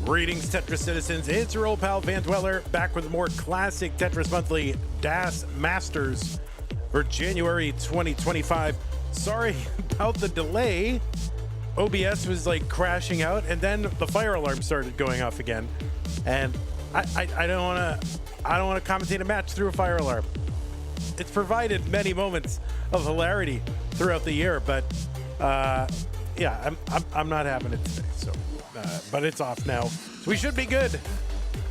Greetings, Tetris citizens. It's your old pal Van Dweller back with more classic Tetris Monthly DAS Masters for January 2025. Sorry about the delay. OBS was like crashing out, and then the fire alarm started going off again. And I don't want to commentate a match through a fire alarm. It's provided many moments of hilarity throughout the year, but yeah, I'm not having it today. So. But it's off now, so we should be good.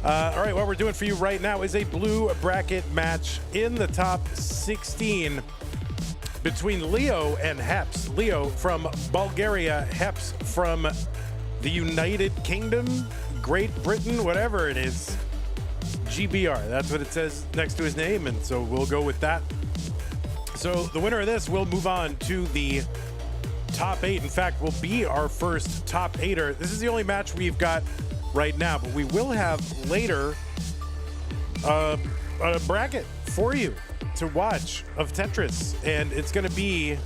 All right, what we're doing for you right now is a blue bracket match in the top 16 between Leo and Hepps. Leo from Bulgaria, Hepps from the United Kingdom, Great Britain, whatever it is. GBR, that's what it says next to his name, and so we'll go with that. So the winner of this will move on to the top 8. In fact, will be our first top 8er. This is the only match we've got right now, but we will have later a bracket for you to watch of Tetris, and it's going to be,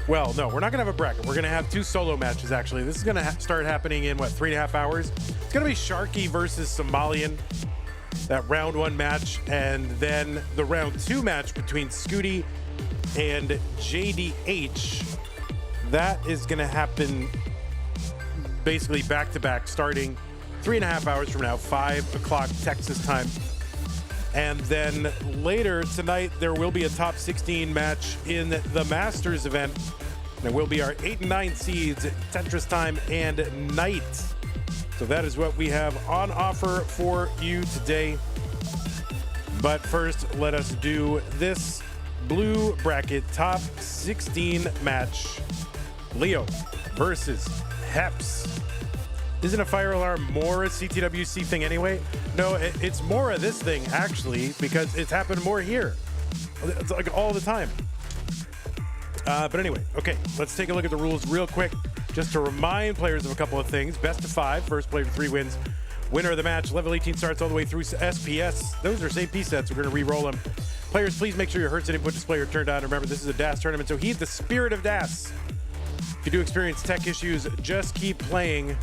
well, no, we're not going to have a bracket. We're going to have 2 solo matches, actually. This is going to start happening in, what, 3.5 hours? It's going to be Sharky versus Somalian, that round 1 match, and then the round 2 match between Scooty and JDH. That is going to happen basically back-to-back starting 3.5 hours from now, 5 o'clock Texas time. And then later tonight, there will be a top 16 match in the Masters event. And it will be our 8 and 9 seeds, Tetris time and night. So that is what we have on offer for you today. But first, let us do this blue bracket top 16 match. Leo versus Hepps. Isn't a fire alarm more a CTWC thing anyway? No, it's more of this thing, actually, because it's happened more here. It's like all the time. But anyway, okay, let's take a look at the rules real quick, just to remind players of a couple of things. Best of 5, first player to 3 wins. Winner of the match, level 18 starts all the way through SPS. Those are same piece sets, we're going to re-roll them. Players, please make sure your Hertz and input display are turned on. Remember, this is a DAS tournament, so heed the spirit of DAS. If you do experience tech issues, just keep playing.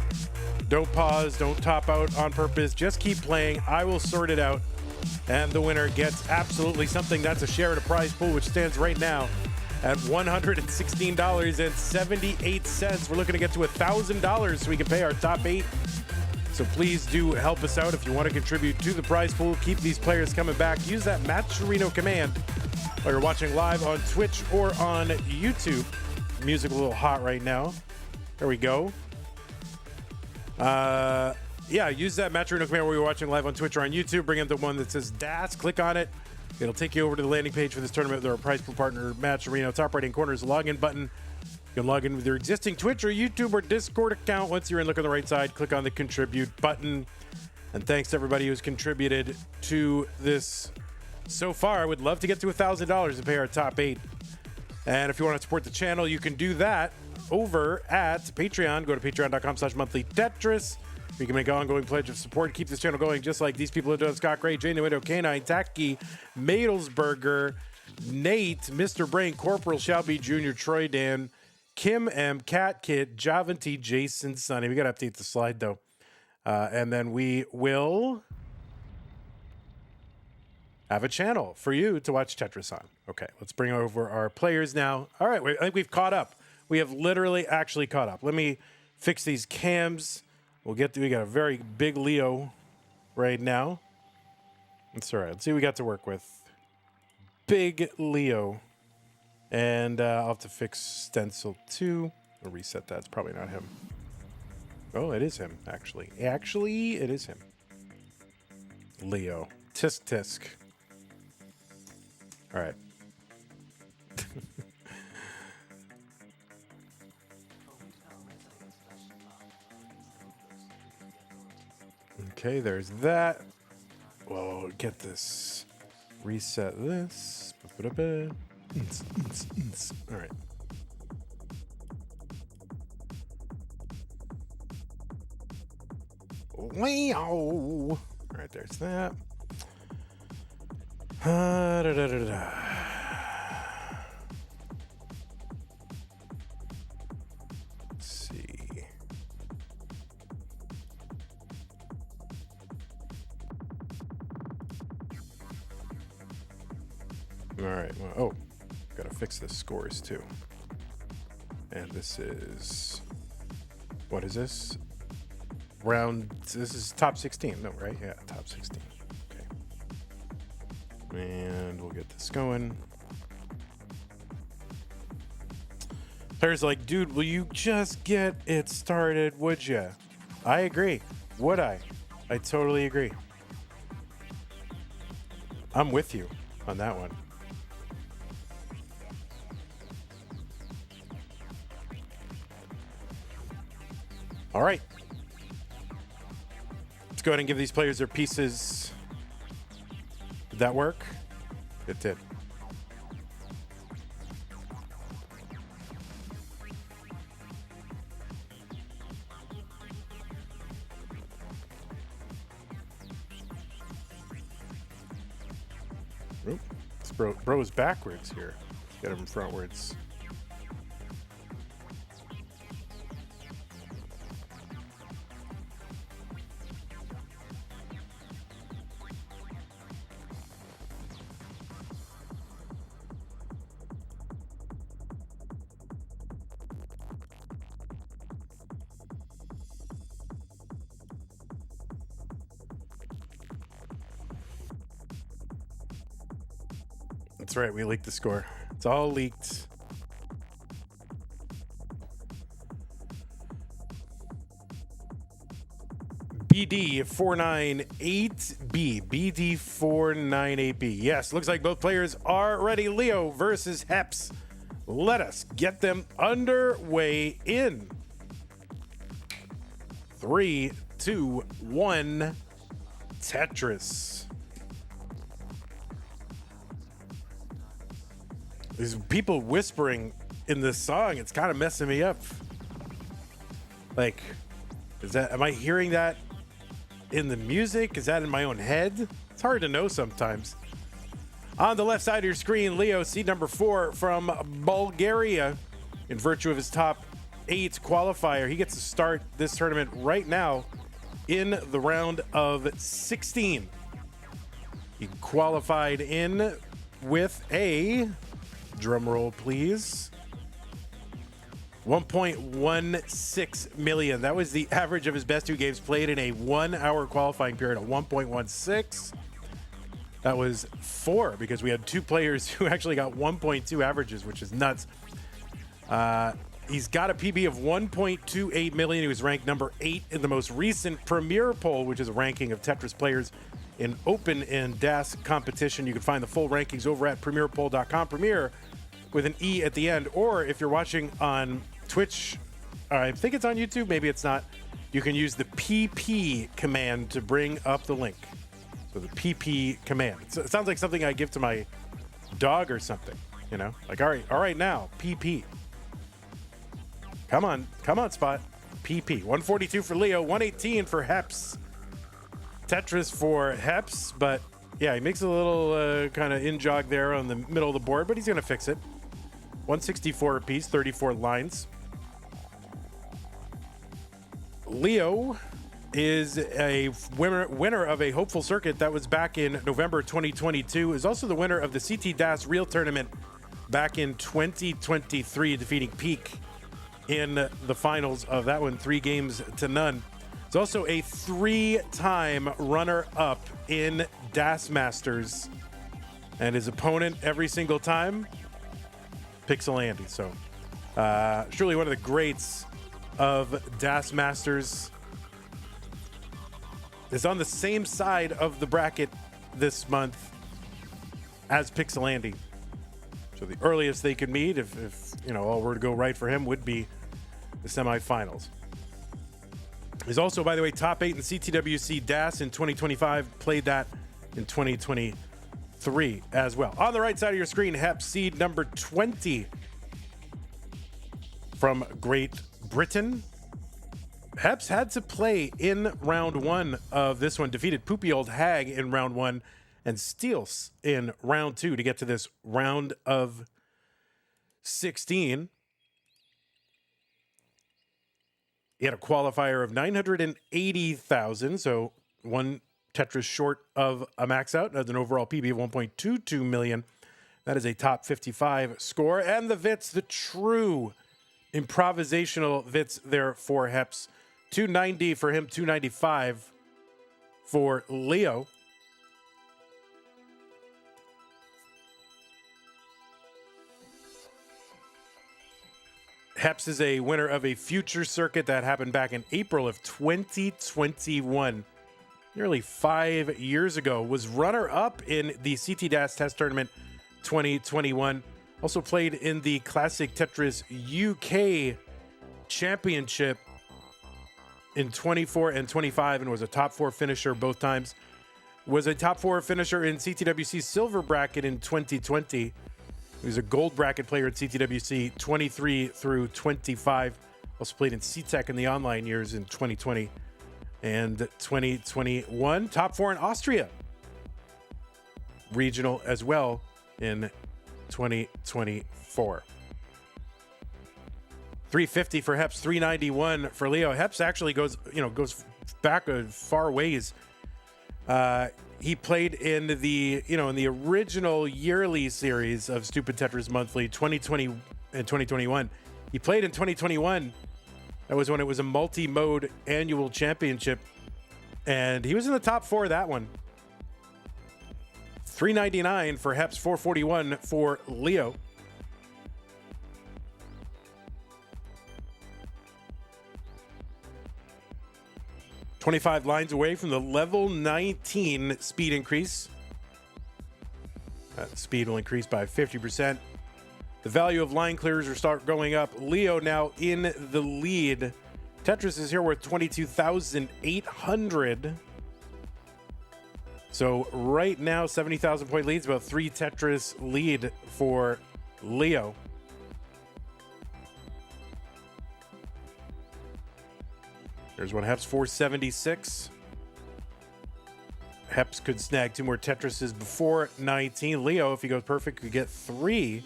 Don't pause, don't top out on purpose. Just keep playing. I will sort it out. And the winner gets absolutely something. That's a share at a prize pool, which stands right now at $116.78. We're looking to get to $1,000 so we can pay our top 8. So please do help us out if you want to contribute to the prize pool. Keep these players coming back. Use that Matcherino command while you're watching live on Twitch or on YouTube. Music a little hot right now. There we go. Yeah, use that Matcherino command where you're watching live on Twitch or on YouTube. Bring up the one that says DAS. Click on it. It'll take you over to the landing page for this tournament with our prize pool partner, Matcherino. Top right-hand corner is the login button. You can log in with your existing Twitch or YouTube or Discord account. Once you're in, look on the right side, click on the contribute button. And thanks to everybody who's contributed to this so far. I would love to get to $1,000 and pay our top 8. And if you want to support the channel, you can do that over at Patreon. Go to patreon.com/monthlytetris. You can make an ongoing pledge of support to keep this channel going, just like these people have done. Scott Gray, Jane the Window, K9, Tacky, Madelsberger, Nate, Mr. Brain, Corporal Shelby Jr., Troy Dan, Kim M, Cat Kid, Javanti, Jason, Sonny. We got to update the slide, though. And then we will have a channel for you to watch Tetris on. Okay, let's bring over our players now. All right, I think we've caught up. We have literally actually caught up. Let me fix these cams. We got a very big Leo right now. That's all right. Let's see what we got to work with. Big Leo. And I'll have to fix stencil 2. I'll reset that. It's probably not him. Oh, it is him, actually. Actually, it is him. Leo. Tisk tisk. All right. Okay, there's that. Whoa, get this. Reset this. All right. Wow. All right, there's that. Da, da, da, da. Let's see. All right. Well, oh, got to fix the scores too. And this is, what is this? This is top 16. No, right? Yeah, top 16. Okay. And we'll get this going. Players like, dude, will you just get it started, would ya? I agree. Would I? I totally agree. I'm with you on that one. All right. Let's go ahead and give these players their pieces. Did that work? It did. Oop. This bro's backwards here. Get him frontwards. That's right, we leaked the score. It's all leaked. BD498B. BD498B. Yes, looks like both players are ready. Leo versus Hepps. Let us get them underway in 3, 2, 1. Tetris. There's people whispering in this song. It's kind of messing me up. Like, am I hearing that in the music? Is that in my own head? It's hard to know sometimes. On the left side of your screen, Leo, seed number 4 from Bulgaria. In virtue of his top 8 qualifier, he gets to start this tournament right now in the round of 16. He qualified in with a, drum roll please, 1.16 million. That was the average of his best 2 games played in a 1-hour qualifying period of 1.16. That was 4 because we had 2 players who actually got 1.2 averages, which is nuts. He's got a PB of 1.28 million. He was ranked number 8 in the most recent Premier poll, which is a ranking of Tetris players in open and DAS competition. You can find the full rankings over at premierpoll.com. Premier with an E at the end. Or if you're watching on Twitch, I think it's on YouTube, maybe it's not, you can use the PP command to bring up the link. So the PP command. It sounds like something I give to my dog or something, you know? Like, all right now, PP. Come on, Spot. PP. 142 for Leo, 118 for Hepps. Tetris for Hepps, but yeah, he makes a little kind of in-jog there on the middle of the board, but he's going to fix it. 164 apiece, 34 lines. Leo is a winner of a hopeful circuit that was back in November 2022. Is also the winner of the CT DAS Real Tournament back in 2023, defeating Peak in the finals of that one, 3-0. It's also a 3-time runner-up in DAS Masters, and his opponent every single time, Pixel Andy. So surely one of the greats of DAS Masters. Is on the same side of the bracket this month as Pixel Andy. So the earliest they could meet, if you know, all were to go right for him, would be the semifinals. He's also, by the way, top 8 in CTWC DAS in 2025. Played that in 2023 as well. On the right side of your screen, Hepps, seed number 20 from Great Britain. Hepps had to play in round 1 of this one, defeated Poopy Old Hag in round 1 and Steels in round 2 to get to this round of 16. He had a qualifier of 980,000, so one Tetris short of a max out, has an overall PB of 1.22 million. That is a top 55 score. And the Vits, the true improvisational Vits there for Hepps. 290 for him, 295 for Leo. Hepps is a winner of a future circuit that happened back in April of 2021. Nearly 5 years ago. Was runner-up in the CT DAS Test Tournament 2021. Also played in the Classic Tetris UK Championship in 24 and 25 and was a top 4 finisher both times. Was a top 4 finisher in CTWC Silver Bracket in 2020. He was a gold bracket player at CTWC 23 through 25. Also played in CTEC in the online years in 2020 and 2021. Top 4 in Austria. Regional as well in 2024. 350 for Hepps, 391 for Leo. Hepps actually goes back a far ways. He played in the original yearly series of Stupid Tetris Monthly 2020 and 2021. He played in 2021. That was when it was a multi-mode annual championship. And he was in the top 4 of that one. 399 for Hepps, 441 for Leo. $25 lines away from the level 19 speed increase. Speed will increase by 50%. The value of line clears will start going up. Leo now in the lead. Tetris is here worth 22,800. So right now, 70,000 point leads, about 3 Tetris lead for Leo. There's one Hepps, 476. Hepps could snag 2 more Tetrises before 19. Leo, if he goes perfect, could get 3.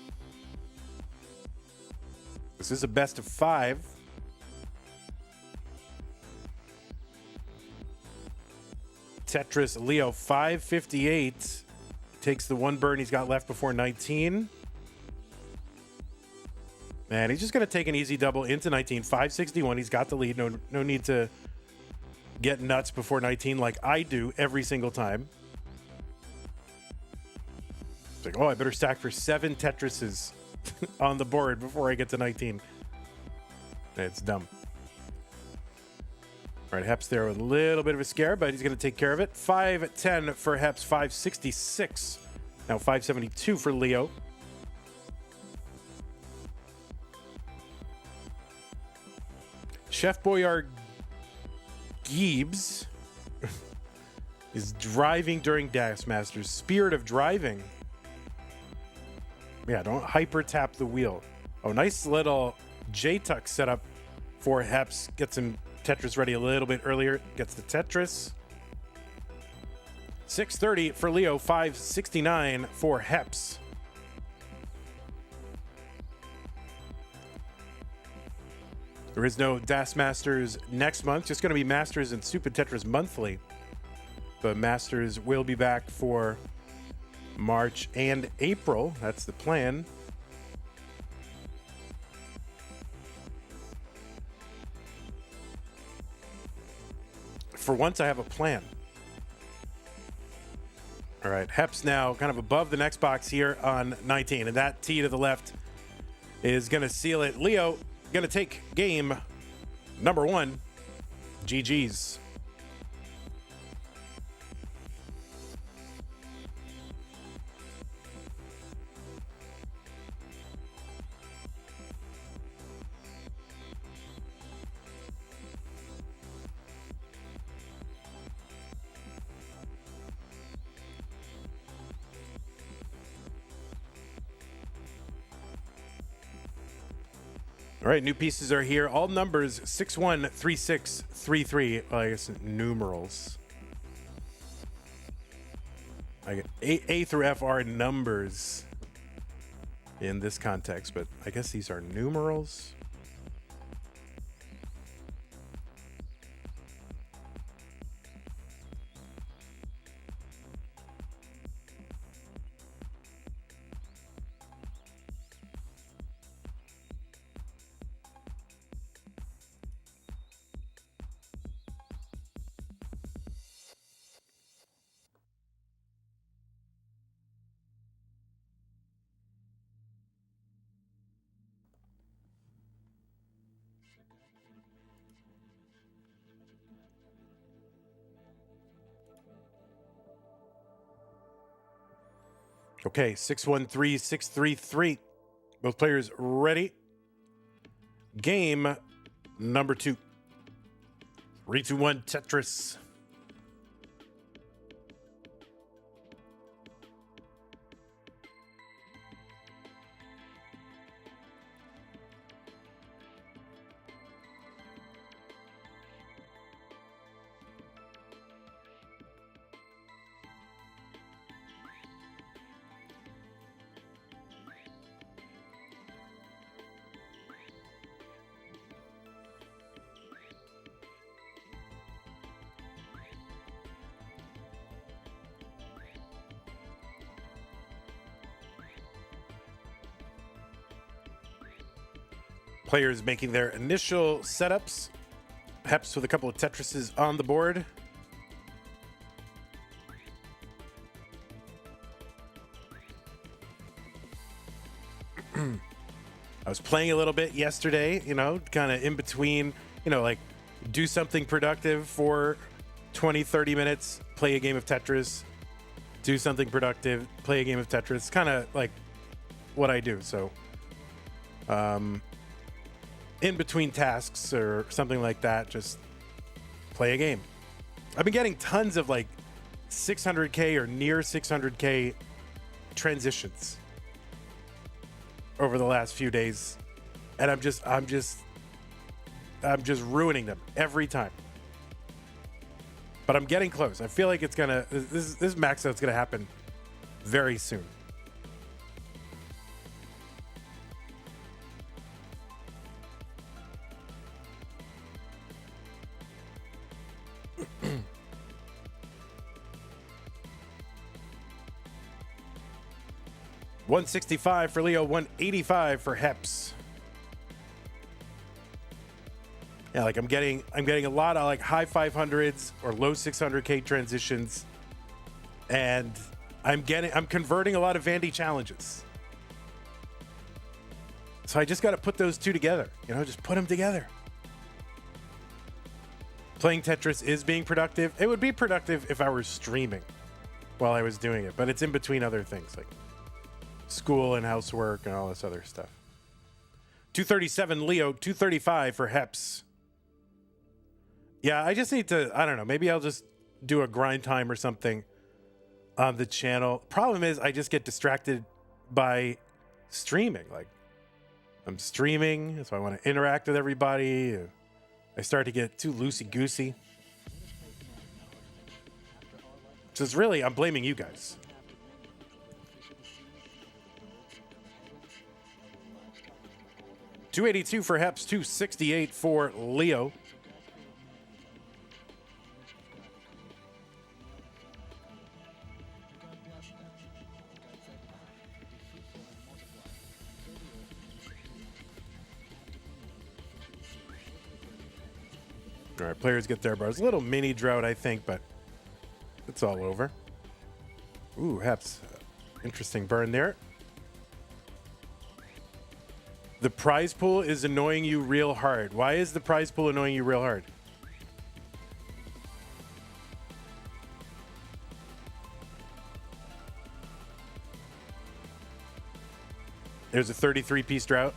This is a best of 5. Tetris, Leo, 558. Takes the 1 burn he's got left before 19. Man, he's just going to take an easy double into 19. 561. He's got the lead. No need to get nuts before 19 like I do every single time. It's like, oh, I better stack for 7 Tetrises on the board before I get to 19. It's dumb. All right, Hepps there with a little bit of a scare, but he's going to take care of it. 510 for Hepps, 566. Now 572 for Leo. Chef Boyard Gibbs is driving during DAS Masters. Spirit of driving. Yeah, don't hyper tap the wheel. Oh, nice little J-Tuck setup for Hepps. Gets him Tetris ready a little bit earlier. Gets the Tetris. 630 for Leo, 569 for Hepps. There is no DAS Masters next month. Just going to be Masters and Stupid Tetris Monthly. But Masters will be back for March and April. That's the plan. For once, I have a plan. All right, Hepps now kind of above the next box here on 19. And that T to the left is going to seal it. Leo going to take game number 1. GG's. All right, new pieces are here. All numbers 613633. Well, I guess numerals. I get A through F are numbers in this context, but I guess these are numerals. Okay, 613, 633. Both players ready. Game number 2. 3, 2, 1, Tetris. Players making their initial setups. Hepps with a couple of Tetrises on the board. I was playing a little bit yesterday, kind of in between, like do something productive for 20, 30 minutes, play a game of Tetris, do something productive, play a game of Tetris, kind of like what I do. So, in between tasks or something like that, just play a game. I've been getting tons of like 600K or near 600K transitions over the last few days, and I'm just ruining them every time. But I'm getting close. I feel like it's gonna this max out's gonna happen very soon. $165 for Leo, $185 for Hepps. Yeah, like I'm getting a lot of like high 500s or low 600K transitions, and I'm converting a lot of Vandy challenges. So I just got to put those two together, just put them together. Playing Tetris is being productive. It would be productive if I were streaming while I was doing it, but it's in between other things like school and housework and all this other stuff. 237 Leo, 235 for Hepps. Yeah, I just need to, I don't know, maybe I'll just do a grind time or something on the channel. Problem is I just get distracted by streaming. Like I'm streaming, so I want to interact with everybody. I start to get too loosey-goosey. So it's really, I'm blaming you guys. $282 for Hepps, $268 for Leo. All right, players get their bars. A little mini drought, I think, but it's all over. Ooh, Hepps. Interesting burn there. The prize pool is annoying you real hard. Why is the prize pool annoying you real hard? There's a 33-piece drought.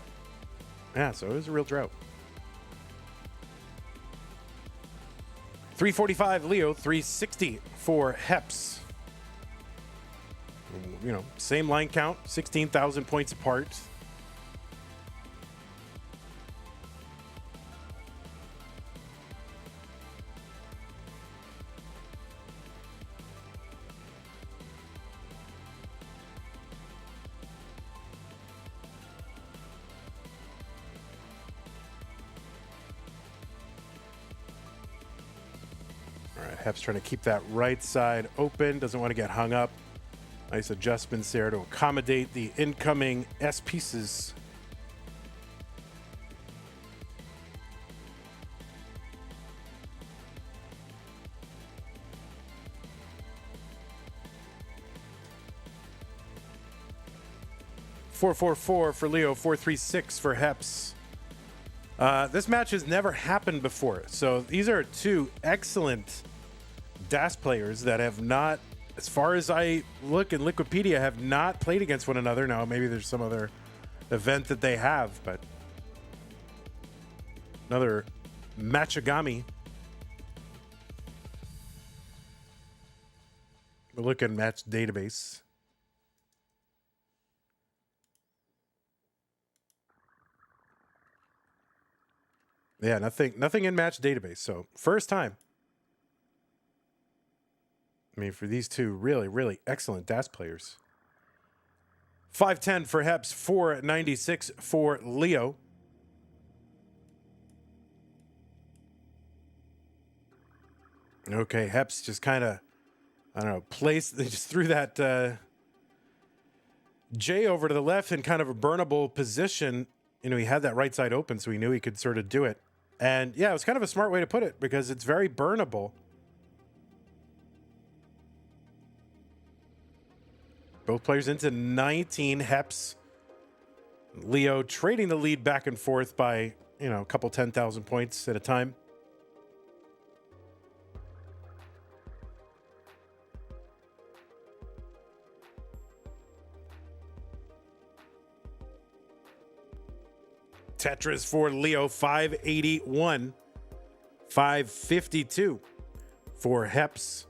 Yeah, so it was a real drought. 345 Leo, 360 for Hepps. Same line count, 16,000 points apart. Hepps trying to keep that right side open. Doesn't want to get hung up. Nice adjustments there to accommodate the incoming S pieces. $444 for Leo, 436 for Hepps. This match has never happened before, so these are two excellent DAS players that have not as far as I look in Liquipedia, have not played against one another. Now, maybe there's some other event that they have, but another Machigami. We'll look at match database. Yeah, nothing in match database. So first time. I mean, for these two really, really excellent DAS players. 510 for Hepps, 496 for Leo. Okay, Hepps just kind of, I don't know, they just threw that J over to the left in kind of a burnable position. You know, he had that right side open, so he knew he could sort of do it. And yeah, it was kind of a smart way to put it because it's very burnable. Both players into 19. Hepps, Leo trading the lead back and forth by, you know, a couple 10,000 points at a time. Tetris for Leo, 581. 552 for Hepps.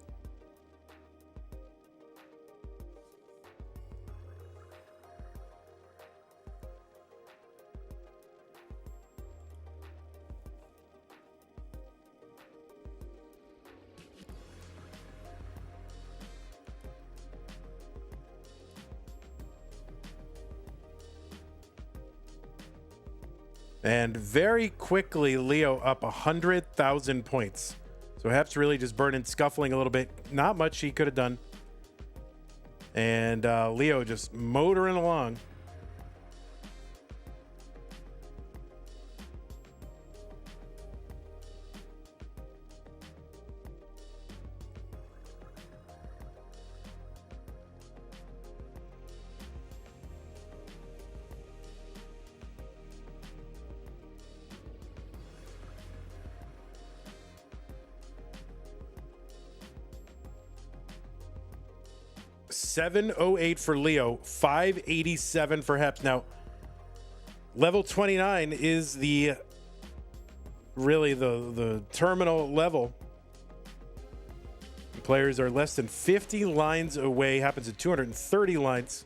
And very quickly, Leo up 100,000 points. So Hepps really just burning, scuffling a little bit. Not much he could have done. And Leo just motoring along. $708 for Leo, $587 for Hepps. Now, level 29 is really the terminal level. Players are less than 50 lines away. Happens at 230 lines.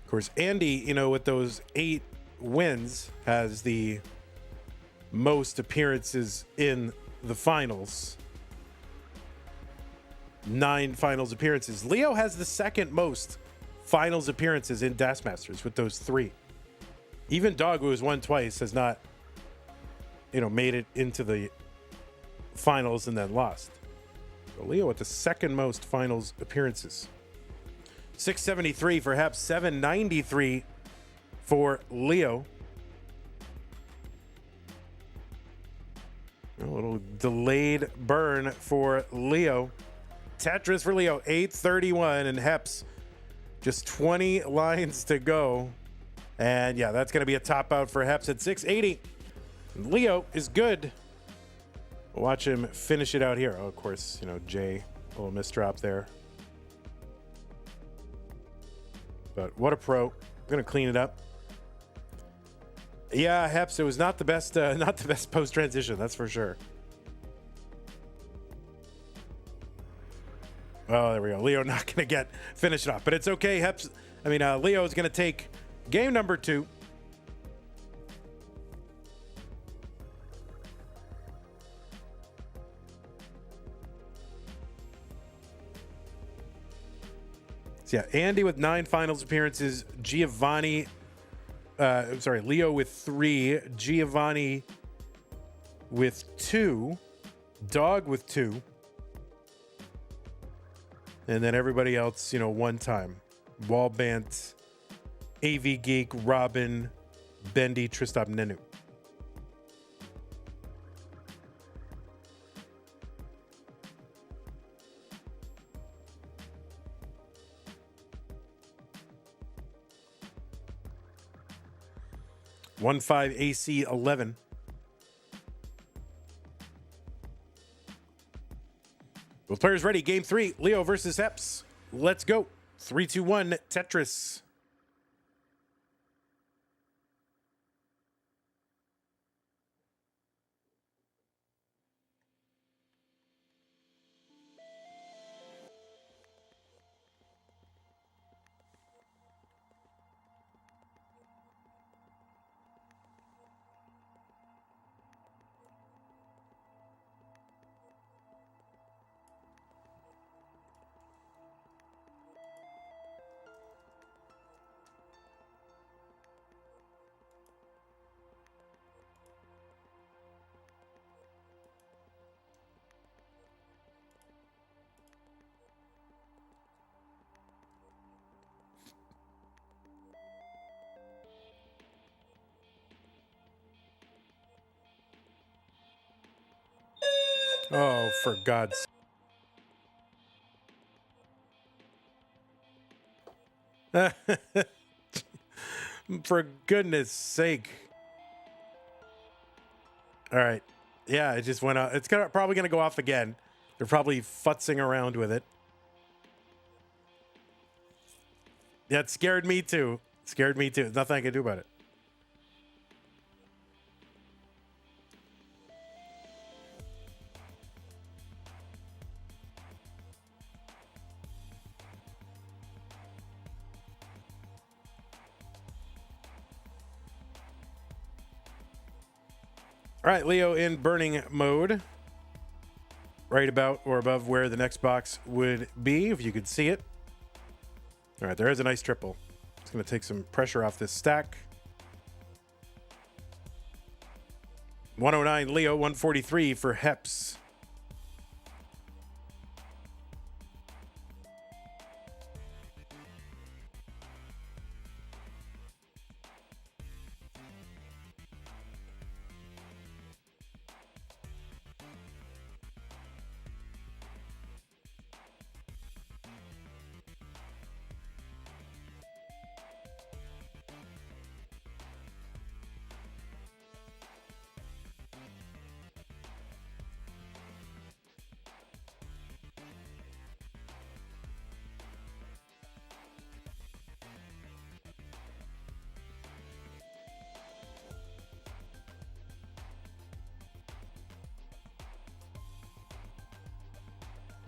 Of course, Andy, you know, with those 8 wins, has the most appearances in the finals. 9 finals appearances. Leo has the second most finals appearances in DAS Masters with those 3. Even Dog, who has won twice, has not, you know, made it into the finals and then lost. So Leo with the second most finals appearances. 673 for Hepps, 793 for Leo. A little delayed burn for Leo. Tetris for Leo, 831, and Hepps just 20 lines to go. And yeah, that's going to be a top out for Hepps at 680. Leo is good. Watch him finish it out here. Oh, of course, you know, Jay, a little misdrop there. But what a pro. Going to clean it up. Yeah, Hepps, it was not the best post transition, that's for sure. Oh, there we go. Leo not going to finish it off, but it's okay. Hepps, Leo is going to take game number 2. So yeah, Andy with 9 finals appearances, Leo with 3, Giovanni with 2, Dog with 2, and then everybody else, you know, 1 time. Wallbant, AV Geek, Robin, Bendy, Tristop, Nenu. 1-5 AC 11. Both players ready. Game 3. Leo versus Hepps. Let's go. 3, 2, 1. Tetris. Oh, for God's for goodness sake. All right. Yeah, it just went out. It's probably going to go off again. They're probably futzing around with it. Yeah, it scared me too. Scared me too. There's nothing I can do about it. All right, Leo in burning mode. Right about or above where the next box would be, if you could see it. All right, there is a nice triple. It's going to take some pressure off this stack. 109 Leo, 143 for Hepps.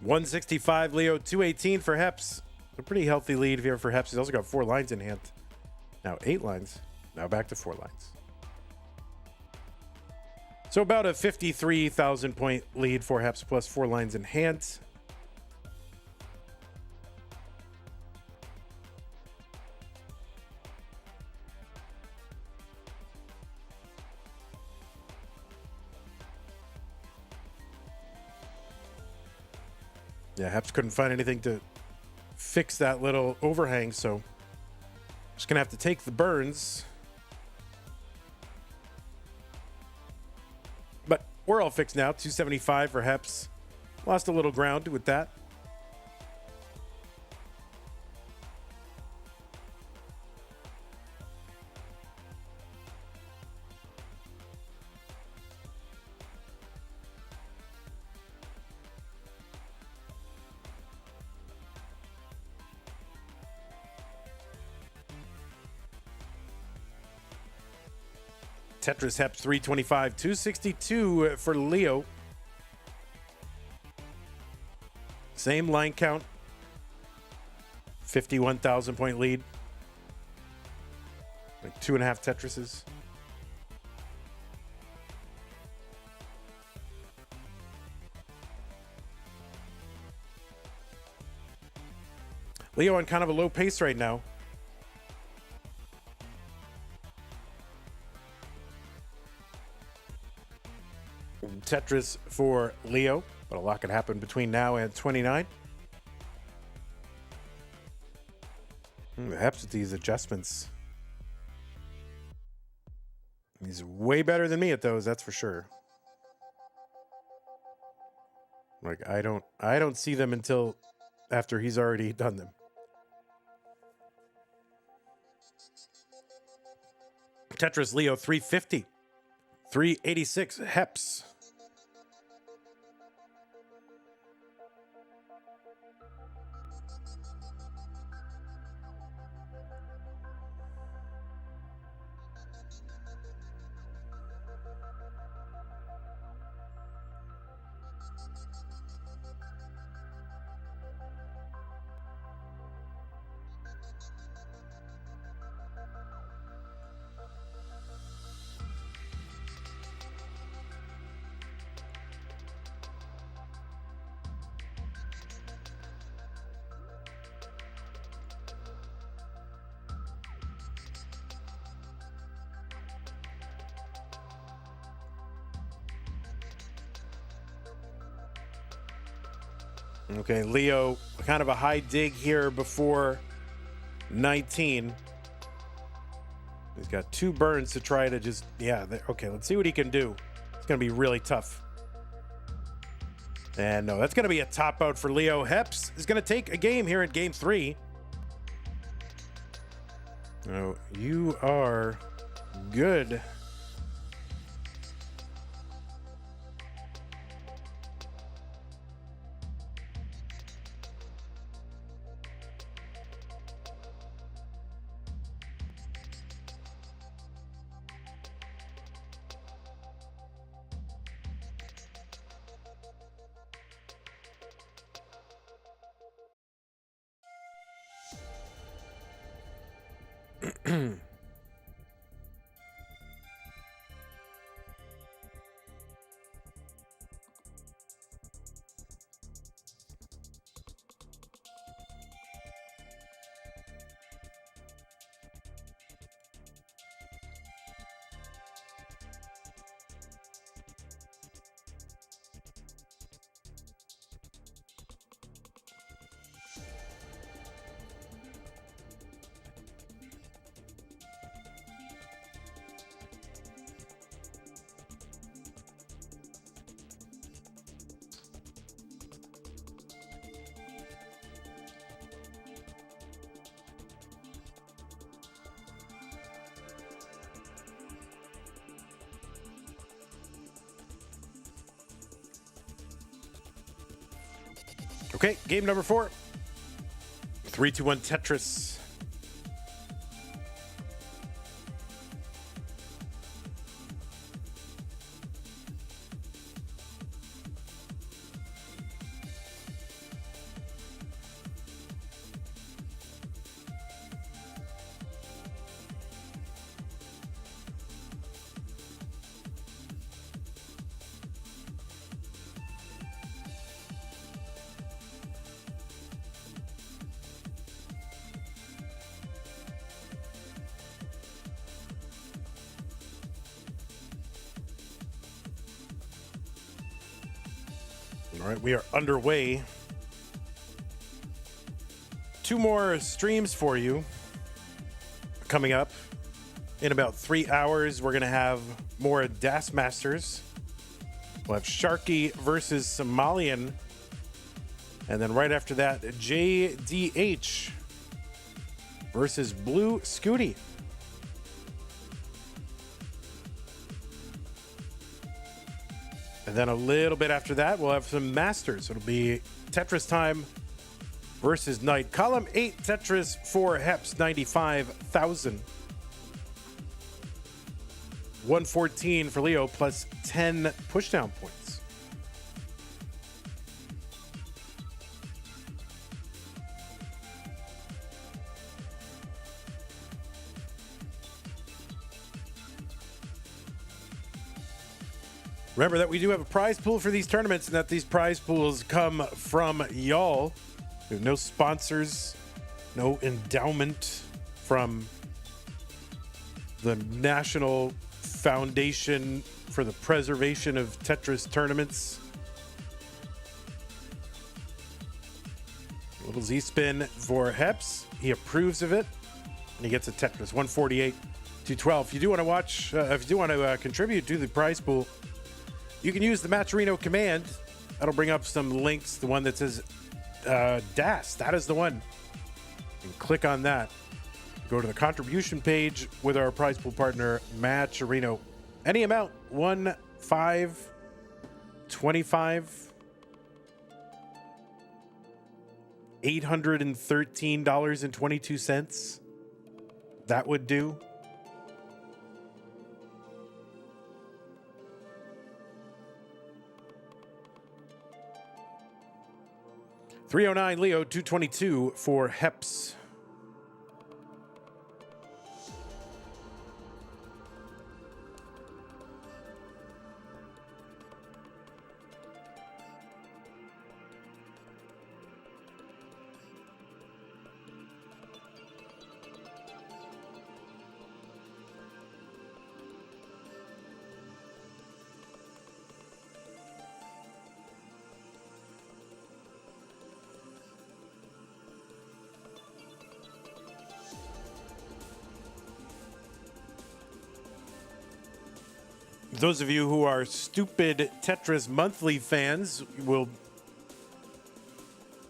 $165 Leo, 218 for Hepps. A pretty healthy lead here for Hepps. He's also got 4 lines in hand. Now 8 lines. Now back to 4 lines. So about a 53,000 point lead for Hepps plus 4 lines in hand. Yeah, Hepps couldn't find anything to fix that little overhang, so just gonna have to take the burns. But we're all fixed now. 275 for Hepps. Lost a little ground with that. Tetris Hepps 325, 262 for Leo. Same line count. 51,000 point lead. Like 2.5 Tetrises. Leo on kind of a low pace right now. Tetris for Leo, but a lot can happen between now and 29. The Hepps with these adjustments. He's way better than me at those, that's for sure. Like I don't see them until after he's already done them. Tetris Leo 350. 386 Hepps. Okay, Leo, kind of a high dig here before 19. He's got 2 burns to try to just, okay, let's see what he can do. It's going to be really tough. And no, that's going to be a top out for Leo. Hepps is going to take a game here in game 3. Oh, you are good. Okay, game number 4. 3, 2, 1 Tetris. All right, we are underway. 2 more streams for you coming up. In about 3 hours, we're going to have more Das Masters. We'll have Sharky versus Somalian. And then right after that, JDH versus Blue Scooty. And then a little bit after that, we'll have some Masters. It'll be Tetris time versus Knight. Column 8 Tetris for Hepps, 95,000. 114 for Leo, plus 10 pushdown points. Remember that we do have a prize pool for these tournaments, and that these prize pools come from y'all. We have no sponsors, no endowment from the National Foundation for the Preservation of Tetris Tournaments. A little Z-spin for Hepps. He approves of it, and he gets a Tetris 148 to 12. If you do want to watch, if you do want to contribute to the prize pool, you can use the Matcherino command. That'll bring up some links. The one that says DAS, that is the one. And click on that. Go to the contribution page with our prize pool partner, Matcherino. Any amount, 1, 5, 25, $813.22. That would do. $309 Leo, $222 for Hepps. Those of you who are stupid Tetris monthly fans will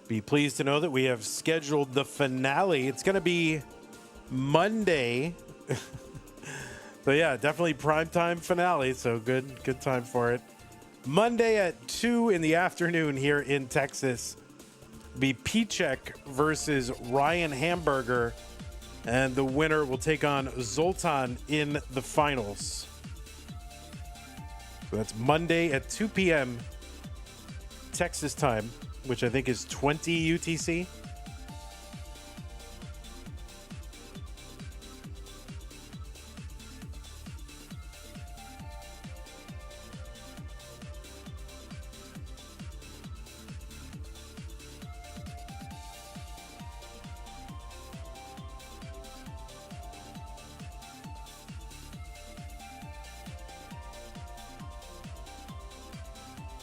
be pleased to know that we have scheduled the finale. It's going to be Monday. But yeah, definitely primetime finale. So good time for it. Monday at 2 in the afternoon here in Texas. Be Pichek versus Ryan Hamburger. And the winner will take on Zoltan in the finals. So that's Monday at 2 p.m. Texas time, which I think is 20 UTC.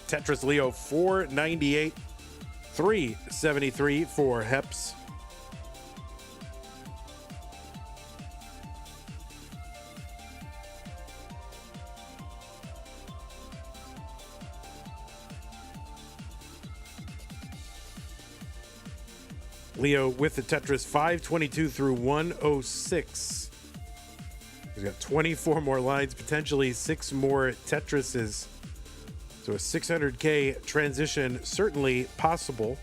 Tetris Leo, 498, 373 for Hepps. Leo with the Tetris, 522 through 106. He's got 24 more lines, potentially 6 more Tetrises. So a 600K transition certainly possible.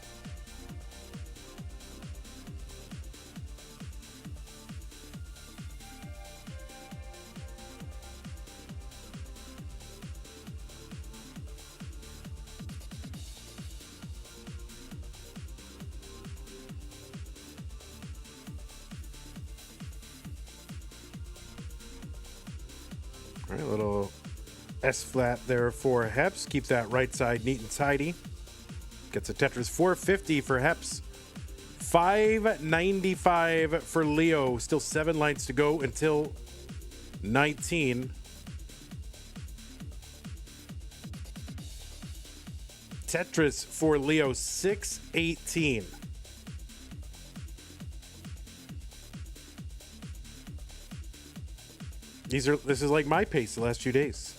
All right, a little S flat there for Hepps. Keep that right side neat and tidy. Gets a Tetris 450 for Hepps. 595 for Leo. Still 7 lines to go until 19. Tetris for Leo, 618. This is like my pace the last few days.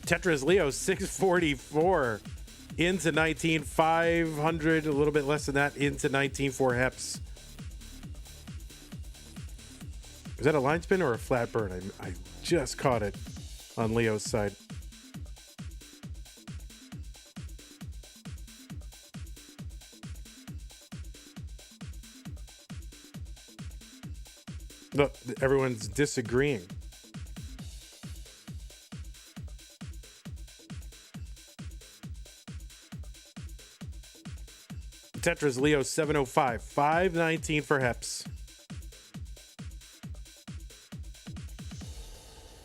Tetris Leo, 644 into 19, 500, a little bit less than that, into 19 for Hepps. Is that a line spin or a flat burn? I just caught it on Leo's side. Look, everyone's disagreeing. Tetris Leo, 705, 519 for Hepps.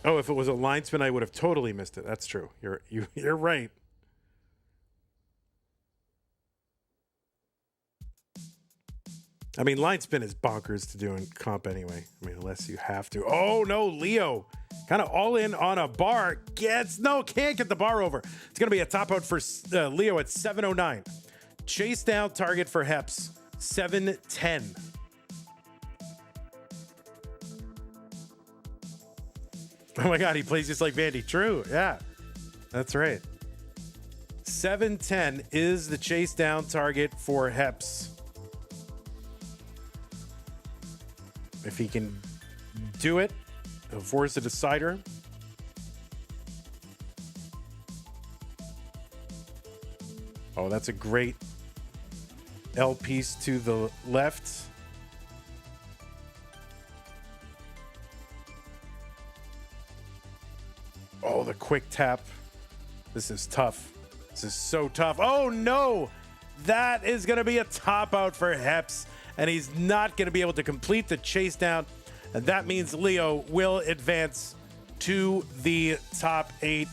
Oh, if it was a line spin, I would have totally missed it. That's true. You're right. I mean, line spin is bonkers to do in comp anyway. I mean, unless you have to. Oh no, Leo, kind of all in on a bar. Can't get the bar over. It's gonna be a top out for Leo at 709. Chase down target for Hepps, 710. Oh my God, he plays just like Vandy. True, yeah, that's right. 710 is the chase down target for Hepps. If he can do it, he'll force a decider. Oh, that's a great L piece to the left. Oh, the quick tap. This is tough. This is so tough. Oh, no. That is going to be a top out for Hepps, and he's not going to be able to complete the chase down. And that means Leo will advance to the top 8.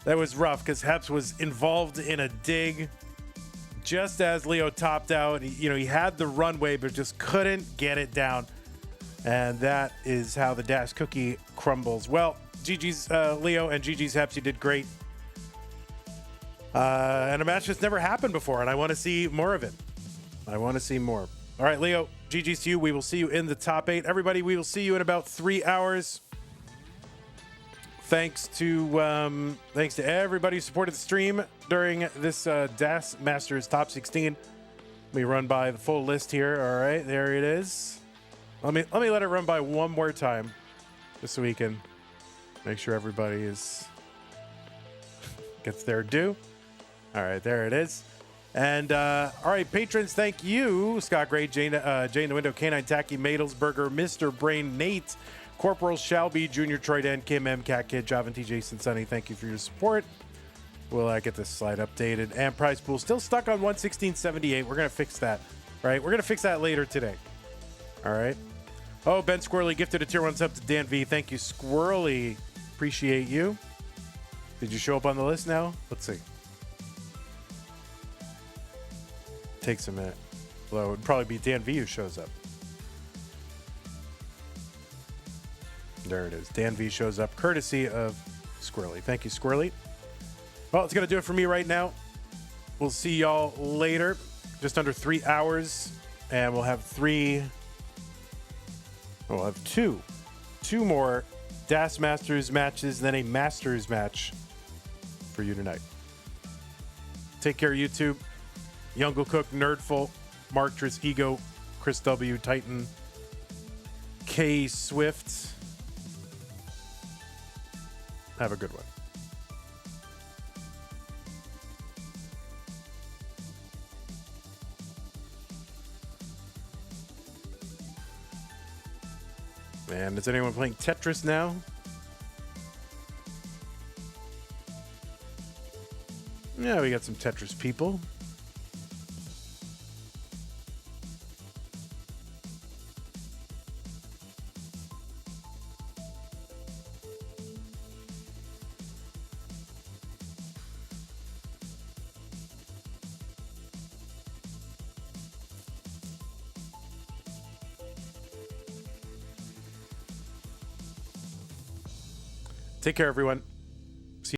That was rough because Hepps was involved in a dig just as Leo topped out. He had the runway, but just couldn't get it down. And that is how the Dash cookie crumbles. Well, GG's Leo and GG's Hepps, you did great. And a match that's never happened before, and I want to see more of it. I want to see more. All right, Leo, GG's to you. We will see you in the top 8. Everybody, we will see you in about 3 hours. Thanks to everybody who supported the stream during this DAS Masters Top 16. Let me run by the full list here. All right, there it is. Let me let it run by one more time, just so we can make sure everybody gets their due. All right, there it is. And all right, patrons, thank you, Scott Gray, Jane the Window, Canine Tacky, Madelsberger, Mr. Brain, Nate, Corporal Shelby, Junior Troy Den, Kim M, Cat Kid, Javanti, Jason, Sunny. Thank you for your support. We'll get this slide updated. And prize pool still stuck on 116.78. We're gonna fix that. All right, we're gonna fix that later today. All right. Oh, Ben Squirrely gifted a tier 1 sub to Dan V. Thank you, Squirrely. Appreciate you. Did you show up on the list now? Let's see. Takes a minute. Well, it would probably be Dan V who shows up. There it is. Dan V shows up courtesy of Squirrely. Thank you, Squirrely. Well, it's going to do it for me right now. We'll see y'all later. Just under 3 hours. And we'll have two more DAS Masters matches, then a Masters match for you tonight. Take care, YouTube. Youngle Cook, Nerdful, Marktris, Ego, Chris W, Titan, K Swift. Have a good one. And is anyone playing Tetris now? Yeah, we got some Tetris people. Take care, everyone.